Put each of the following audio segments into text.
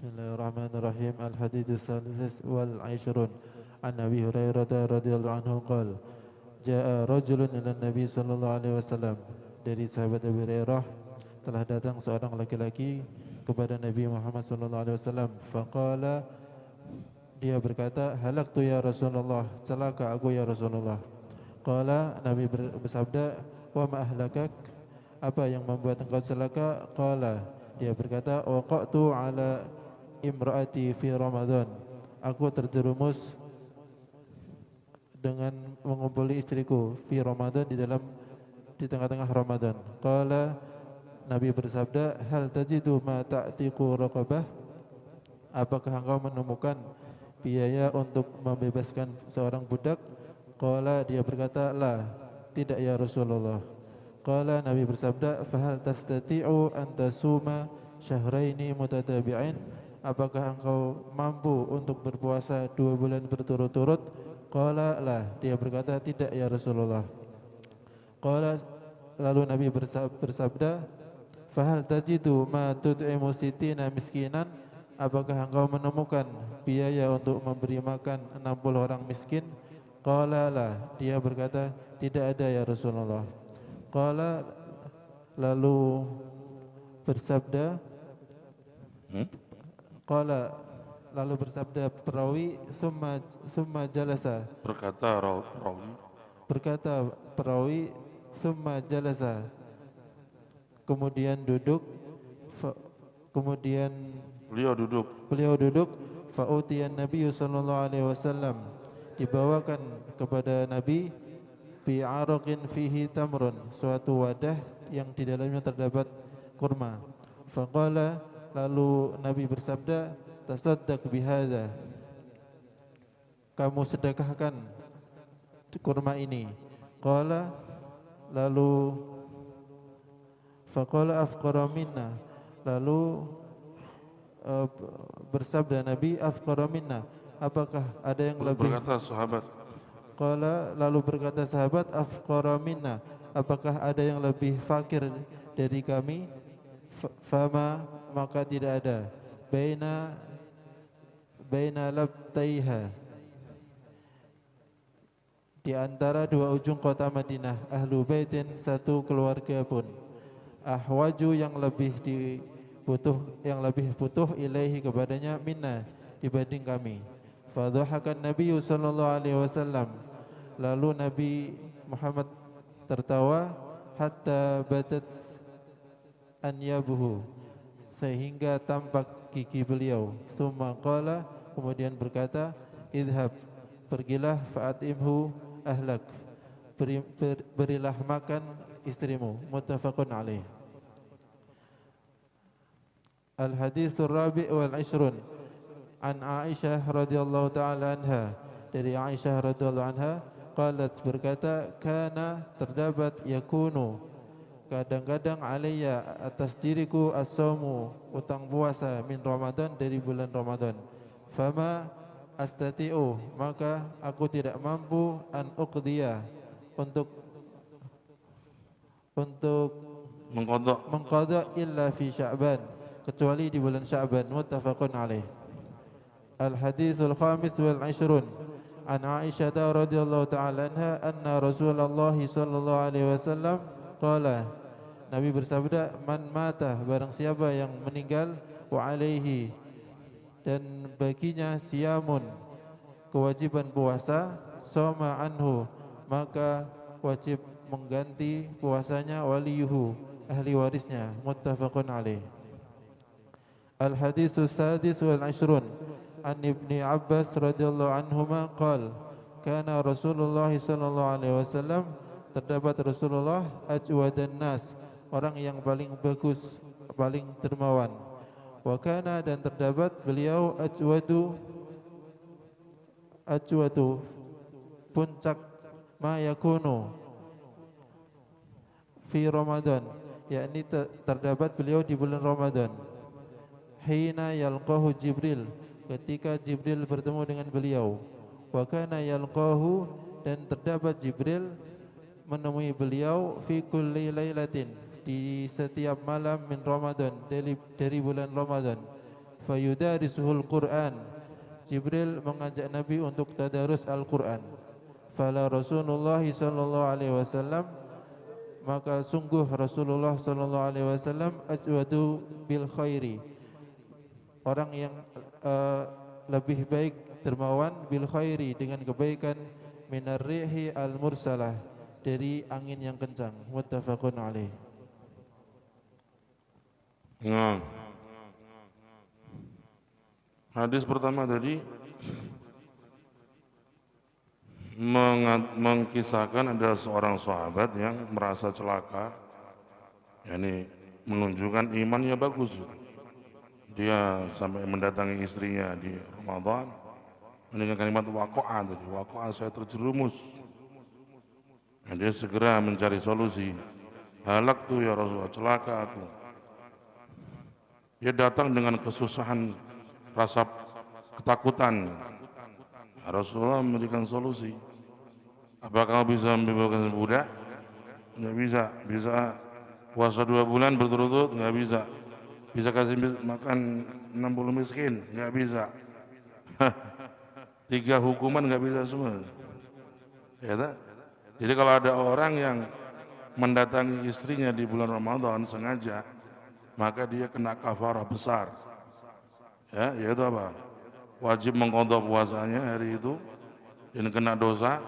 Bismillahirrahmanirrahim. Al-hadits salis wal 'ishrun an Abi Hurairah radhiyallahu anhu qala jaa rajulun ila Nabi sallallahu alaihi wasallam. Dari sahabat Abu Hurairah telah datang seorang laki-laki kepada Nabi Muhammad sallallahu alaihi wasallam. Faqala, dia berkata, halaktu ya Rasulullah, celaka aku ya Rasulullah. Qala, Nabi bersabda, wa ma ahlakak, apa yang membuat engkau celaka? Qala, dia berkata, waqa'tu ala imraati fi Ramadan, aku terjerumus dengan mengumpuli istriku fi Ramadan, di tengah-tengah Ramadan. Qala, Nabi bersabda, hal tajidu ma ta'tiqu raqabah, apakah engkau menemukan biaya untuk membebaskan seorang budak? Qala, dia berkata, la, tidak ya Rasulullah. Qala, Nabi bersabda, fahal tastati'u an tasuma syahraini mutatabi'ain, apakah engkau mampu untuk berpuasa 2 bulan berturut-turut? Qala, la, dia berkata, tidak ya Rasulullah. Qala, lalu Nabi bersabda, fahal tajidu ma tud'imu sitina miskinan, apakah engkau menemukan biaya untuk memberi makan 60 orang miskin? Qala, la, dia berkata, tidak ada ya Rasulullah. Qala, lalu bersabda, qala, lalu bersabda perawi, summa jalasa, berkata perawi, summa jalasa, kemudian duduk, kemudian beliau duduk, fa'utiyan Nabi sallallahu alaihi wasallam, dibawakan kepada Nabi, fi araqin fihi tamrun, suatu wadah yang di dalamnya terdapat kurma. Faqala, lalu Nabi bersabda, tasaddaq bihadza, kamu sedekahkan kurma ini. Qala, lalu faqala afqara minna, lalu bersabda Nabi, afqara minna, apakah ada yang lebih? Berkata sahabat. Qala, lalu berkata sahabat, afqara minna, apakah ada yang lebih fakir dari kami? Fama, maka tidak ada. Baina labtaiha, di antara dua ujung kota Madinah, ahlu baitin, satu keluarga pun, ahwaju, yang lebih butuh ilaihi, kepadanya, minna, dibanding kami. Fadhahakan Nabi sallallahu alaihi wasallam, lalu Nabi Muhammad tertawa, hatta batat anyabuhu, sehingga tampak gigi beliau. Tsumma qala, kemudian berkata, idhab, pergilah, fa'atimhu ahlak, berilah makan istrimu. Muttafaqun alaih. Al-hadithur rabi' wal 'ishrun an Aisyah radhiyallahu ta'ala anha, dari Aisyah radhiyallahu anha, qalat, berkata, kana, terdapat, yakunu, kadang-kadang, alayya, atas diriku, as-saumu, utang puasa, min Ramadan, dari bulan Ramadan. Fama astati'u, maka aku tidak mampu, an uqdiya, untuk mengqadha illa fi Sya'ban, kecuali di bulan Sya'ban. Muttafaqun alaih. Al-hadithul khamis wal 'ishrun an Aisyah radhiyallahu ta'ala anha, anna Rasulullah sallallahu alaihi wasallam qala, Nabi bersabda, man mata, barang siapa yang meninggal, wa alaihi, dan baginya, siyamun, kewajiban puasa, soma anhu, maka wajib mengganti puasanya, waliyuhu, ahli warisnya. Muttafaqun alaih. Al-haditsus sadis wal 'ishrun an Ibni Abbas radhiyallahu anhuma qala, kana Rasulullah sallallahu alaihi wasallam, terdapat Rasulullah, ajwadan nas, orang yang paling bagus, paling dermawan. Wa kana, dan terdapat beliau, ajwadu, puncak, ma yakunu, fi Ramadan, yakni terdapat beliau di bulan Ramadan. Hina yalqahu Jibril, ketika Jibril bertemu dengan beliau. Wa kana yalqahu, dan terdapat Jibril menemui beliau, fi kulli lailatin, di setiap malam, min Ramadan, dari bulan Ramadan. fayudarisuhul Qur'an. Jibril mengajak Nabi untuk tadarus Al-Qur'an. Fala Rasulullah sallallahu alaihi wasallam, maka sungguh Rasulullah sallallahu alaihi wasallam aswadu bil khairi, orang yang lebih baik dermawan, bil khairi dengan kebaikan, minar rihi al mursalah, dari angin yang kencang. Muttafaqun alaih. Nah, hadis pertama tadi mengkisahkan ada seorang sahabat yang merasa celaka, yakni menunjukkan imannya bagus. Dia sampai mendatangi istrinya di Ramadan dengan kalimat waqa'a tadi, waqa'a, saya terjerumus. Nah, dia segera mencari solusi. Halak tu ya Rasulullah, celaka aku. Dia datang dengan kesusahan, rasa ketakutan. Rasulullah memberikan solusi. Apakah kamu bisa membebaskan budak? Enggak bisa. Bisa puasa 2 bulan berturut-turut? Enggak bisa. Bisa kasih makan 60 miskin? Enggak bisa. 3 hukuman enggak bisa semua. Ya tak? Jadi kalau ada orang yang mendatangi istrinya di bulan Ramadan sengaja, maka dia kena kafarah besar. Ya, yaitu apa? Wajib mengqadha puasanya hari itu dan kena dosa,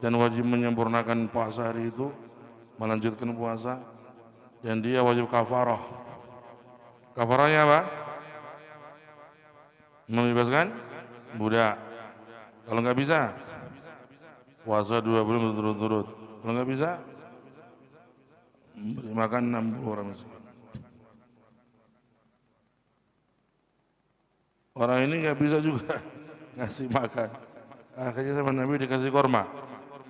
dan wajib menyempurnakan puasa hari itu, melanjutkan puasa, dan dia wajib kafarah. Kafarahnya apa? Membebaskan budak. Kalau nggak bisa, puasa 2 bulan berturut-turut. Kalau nggak bisa, beri makan 60 orang miskin. Orang ini nggak bisa juga ngasih makan. Akhirnya sama Nabi dikasih korma.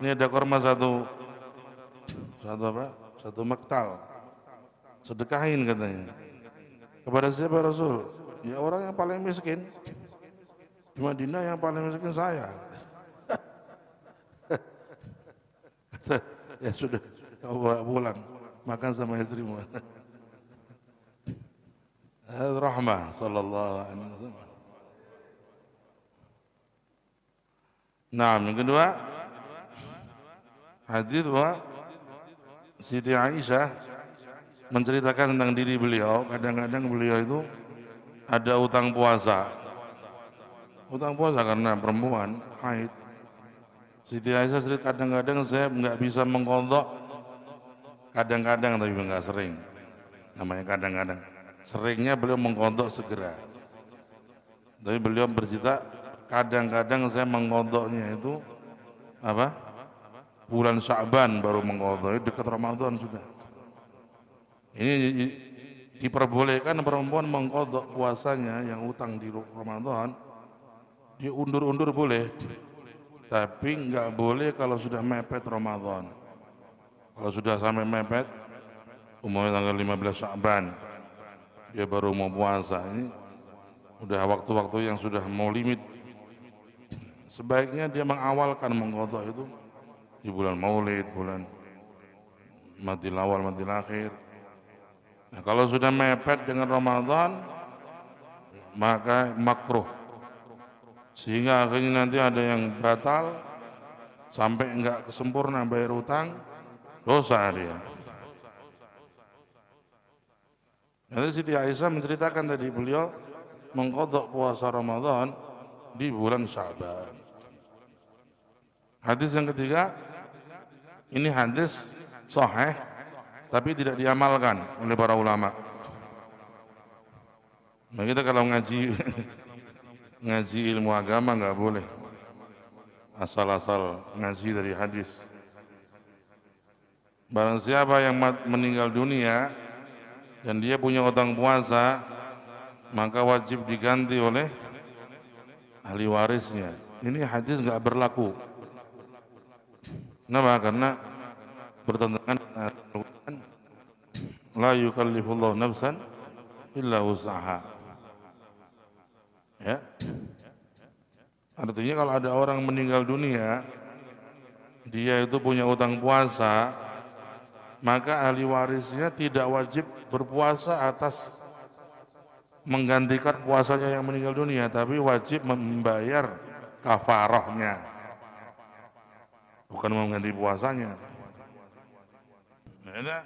Ini ada korma satu apa? Satu maktal. Sedekahin katanya. Kepada siapa Rasul? Ya orang yang paling miskin. Di Madinah yang paling miskin saya. Ya sudah, kau bawa pulang, makan sama istrimu. Rahmah sallallahu alaihi wasallam. Nah, yang kedua, hadis bahwa Siti Aisyah menceritakan tentang diri beliau. Kadang-kadang beliau itu ada utang puasa. Utang puasa karena perempuan haid. Siti Aisyah cerita, kadang-kadang saya nggak bisa mengqadha. Kadang-kadang, tapi nggak sering. Namanya kadang-kadang. Seringnya beliau mengqadha segera. Tapi beliau bercerita, kadang-kadang saya mengqadhanya itu apa? Bulan Sya'ban baru mengqadha, dekat Ramadan sudah. Ini diperbolehkan perempuan mengqadha puasanya yang utang di Ramadan, diundur-undur boleh, tapi nggak boleh kalau sudah mepet Ramadan. Kalau sudah sampai mepet, umumnya tanggal 15 Sya'ban, dia baru mau puasa, ini udah waktu-waktu yang sudah mau limit. Sebaiknya dia mengawalkan mengqadha itu di bulan Maulid, bulan Madil Awal, Madil Akhir. Nah, kalau sudah mepet dengan Ramadan, maka makruh. Sehingga akhirnya nanti ada yang batal sampai enggak kesempurna bayar utang, dosa dia. Nanti Siti Aisyah menceritakan tadi beliau mengqadha puasa Ramadan di bulan Sya'ban. Hadis yang ketiga, ini hadis sahih tapi tidak diamalkan oleh para ulama. Nah, kita kalau ngaji ngaji ilmu agama nggak boleh asal-asal ngaji dari hadis. Barang siapa yang meninggal dunia dan dia punya utang puasa, maka wajib diganti oleh ahli warisnya. Ini hadis nggak berlaku. Kenapa? Karena bertentangan dengan la yukallifullahu nafsan illa wus'aha. Ya. Artinya kalau ada orang meninggal dunia, dia itu punya utang puasa, maka ahli warisnya tidak wajib berpuasa atas menggantikan puasanya yang meninggal dunia, tapi wajib membayar kafarahnya, bukan mengganti puasanya. Nah,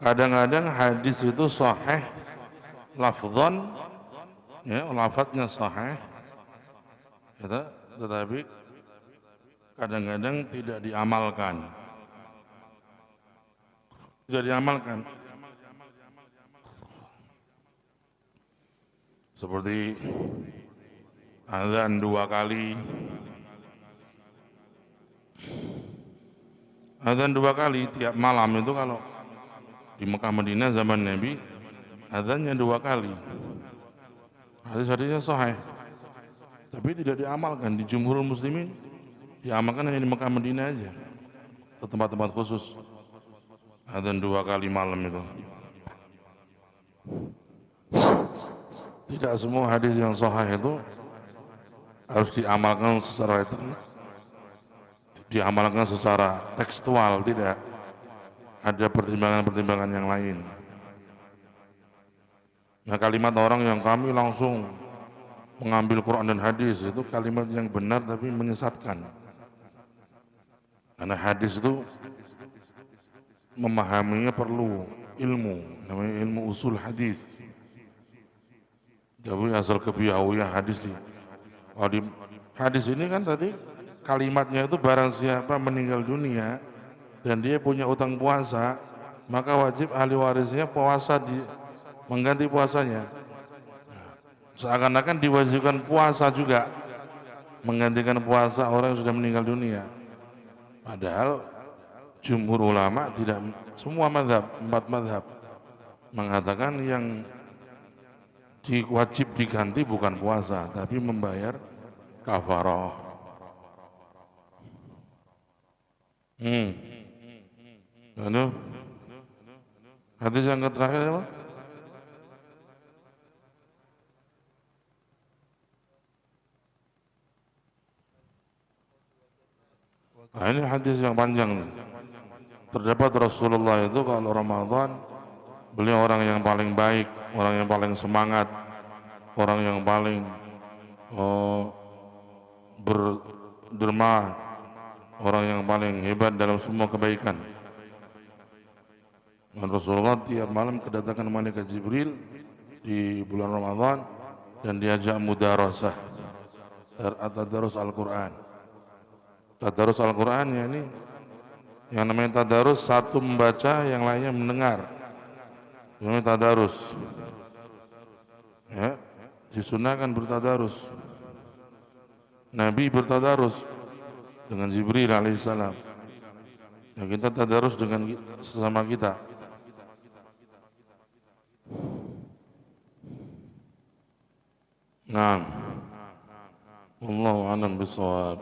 kadang-kadang hadis itu sahih lafzan, ya, lafadznya sahih, ya, tetapi kadang-kadang tidak diamalkan. Tidak diamalkan. Seperti azan 2 kali. Azan 2 kali tiap malam itu kalau di Mekah Madinah zaman Nabi, azannya 2 kali. Hadis-hadisnya sahih. Tapi tidak diamalkan di jumhur muslimin, diamalkan hanya di Mekah Madinah aja. Ke tempat-tempat khusus. Azan 2 kali malam itu. Tidak semua hadis yang sahih itu harus diamalkan secara tekstual, tidak. Ada pertimbangan-pertimbangan yang lain. Nah, kalimat orang yang kami langsung mengambil Quran dan hadis itu kalimat yang benar tapi menyesatkan. Karena hadis itu memahaminya perlu ilmu, namanya ilmu usul hadis. Jadi asal kebiawiyah hadis di hadis ini kan tadi kalimatnya itu barang siapa meninggal dunia dan dia punya utang puasa, maka wajib ahli warisnya mengganti puasanya. Seakan-akan diwajibkan puasa juga, menggantikan puasa orang yang sudah meninggal dunia. Padahal jumhur ulama tidak, semua mazhab, 4 mazhab mengatakan yang wajib diganti bukan puasa, tapi membayar kafarah. Lalu hadis yang terakhir apa? Nah, ini hadis yang panjang. Terdapat Rasulullah itu kalau Ramadan, beliau orang yang paling baik, orang yang paling semangat, orang yang paling berderma, orang yang paling hebat dalam semua kebaikan. Dan Rasulullah tiap malam kedatangan malaikat Jibril di bulan Ramadan dan diajak mudarasah, tadarus Al-Quran. Tadarus Al-Quran ya ini, yang namanya tadarus, satu membaca, yang lainnya mendengar. Yang namanya tadarus. Ya, disunahkan bertadarus. Nabi bertadarus dengan Jibril alaihissalam. Ya, kita tadarus dengan sesama kita. Naam. Wallahu a'lam bishawab.